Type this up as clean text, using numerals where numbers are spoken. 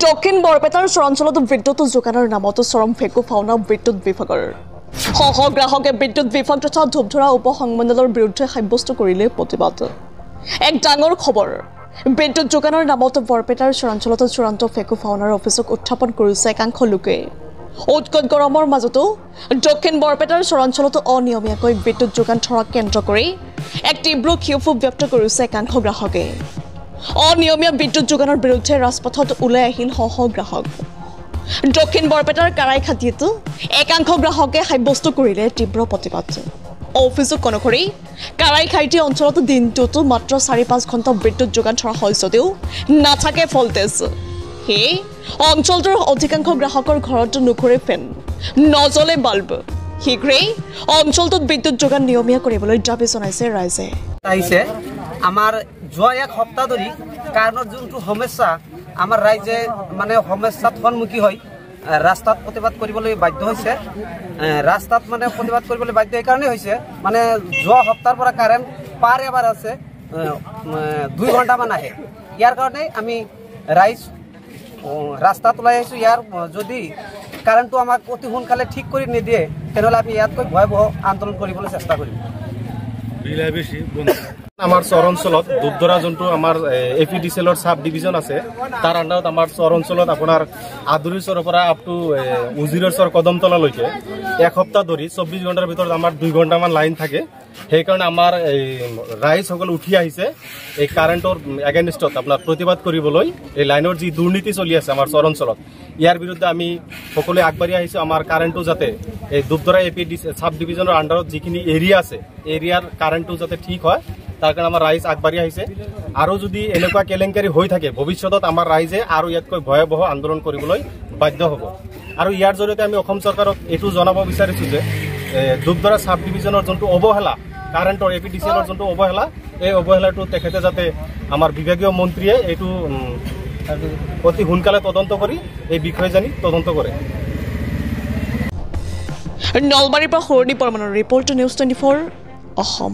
দক্ষিণ বৰপেটাৰ চৰাঞ্চলত বিদ্যুৎ যোগানৰ নামত চৰম ফেকু ফাউনা বিদ্যুৎ বিভাগৰ গ্ৰাহকে বিদ্যুৎ বিভাগ তথা ধূপধৰা উপসংমণ্ডলৰ বিৰুদ্ধে সাব্যস্ত কৰিলে প্ৰতিবাদ এক ডাঙৰ খবৰ বিদ্যুৎ যোগানৰ নামত বৰপেটাৰ চৰাঞ্চলত চূড়ান্ত ফেকু ফাউনাৰ অভিযোগ উত্থাপন কৰিছে একাংশ লোকে উৎকট গৰমৰ মাজতো দক্ষিণ বৰপেটাৰ চৰাঞ্চলত অনিয়মীয়াকৈ বিদ্যুৎ যোগান ধৰাক কেন্দ্ৰ কৰি এক তীব্ৰ ক্ষোভ ব্যক্ত কৰিছে একাংশ গ্ৰাহকে অনিয়মীয়া বিদ্যুৎ যোগানৰ বিৰুদ্ধে ৰাজপথত ওলাই আহিল গ্ৰাহক দক্ষিণ বৰপেটাৰ কাৰাইখাটিতো একাংশ গ্ৰাহকে সাব্যস্ত কৰিলে তীব্ৰ প্ৰতিবাদ অভিযোগ অনুসৰি কাৰাইখাটি অঞ্চলত দিনটোতো মাত্ৰ 4-5 ঘণ্টা বিদ্যুৎ যোগান ধৰা হয় যদিও নাথাকে ভল্টেজ হে অঞ্চলটোৰ অধিকাংশ গ্ৰাহকৰ ঘৰত নুঘূৰে ফেন নজ্বলে বাল্ব শীঘ্ৰেই অঞ্চলটোত বিদ্যুৎ যোগান নিয়মীয়া কৰিবলৈ দাবী জনাইছে ৰাইজে আমাৰ যোৱা এক সপ্তাহ ধৰি কাৰণৰ যোনটো সমস্যা আমাৰ ৰাইজে মানে সমস্যাত সন্মুখী হয় ৰাস্তাত প্ৰতিবাদ কৰিবলৈ বাধ্য হৈছে ৰাস্তাত মানে প্ৰতিবাদ কৰিবলৈ বাধ্য এই কাৰণে হৈছে মানে যোৱা সপ্তাহৰ পৰা কাৰেণ্ট পাৰ এবাৰ আছে 2 ঘণ্টামান আহে ইয়াৰ কাৰণে আমি ৰাইজ ৰাস্তাত ওলাই আহিছোঁ ইয়াৰ যদি কাৰেণ্টটো আমাক অতি সোনকালে ঠিক কৰি নিদিয়ে তেনেহ'লে আমি ইয়াতকৈ ভয়াৱহ আন্দোলন কৰিবলৈ চেষ্টা কৰিম আমাৰ চৰ অঞ্চলত ধূপধৰা যোনটো আমাৰ এপিডিচিএলৰ সাব ডিভিজন আছে তাৰ আণ্ডাৰত আমাৰ চৰ অঞ্চলত আপোনাৰ আদুৰিচৰৰ পৰা আপ টু উজিৰৰ কদমতলালৈকে এক সপ্তাহ ধৰি 24 ঘণ্টাৰ ভিতৰত আমাৰ 2 ঘণ্টামান লাইন থাকে সেইকাৰণে আমাৰ ৰাইজসকল উঠি আহিছে এই কাৰেণ্টৰ এগেইনষ্টত আপোনাৰ প্ৰতিবাদ কৰিবলৈ এই লাইনৰ যি দুৰ্নীতি চলি আছে আমাৰ চৰ অঞ্চলত ইয়াৰ বিৰুদ্ধে আমি সকলোৱে আগবাঢ়ি আহিছোঁ আমাৰ কাৰেণ্টটো যাতে এই ধূপধৰা এপিডিচি সাব ডিভিজনৰ আণ্ডাৰত যিখিনি এৰিয়া আছে এৰিয়াৰ কাৰেণ্টটো যাতে ঠিক হয় তাৰ কাৰণে আমাৰ ৰাইজ আগবাঢ়ি আহিছে আৰু যদি এনেকুৱা কেলেংকাৰী হৈ থাকে ভৱিষ্যতত আমাৰ ৰাইজে আৰু ইয়াতকৈ ভয়াৱহ আন্দোলন কৰিবলৈ বাধ্য হ'ব আৰু ইয়াৰ জৰিয়তে আমি অসম চৰকাৰক এইটো জনাব বিচাৰিছোঁ যে ধূপধৰা সাব ডিভিজনৰ যোনটো অৱহেলা কাৰেণ্টৰ এপিডিচিএলৰ যোনটো অৱহেলা এই অৱহেলাটো তেখেতে যাতে আমাৰ বিভাগীয় মন্ত্ৰীয়ে এইটো অতি সোনকালে তদন্ত কৰি এই বিষয়ে জানি তদন্ত কৰে নলবাৰীৰ পৰা সৰণী বৰ্মনৰ ৰিপৰ্ট নিউজ 24 অসম।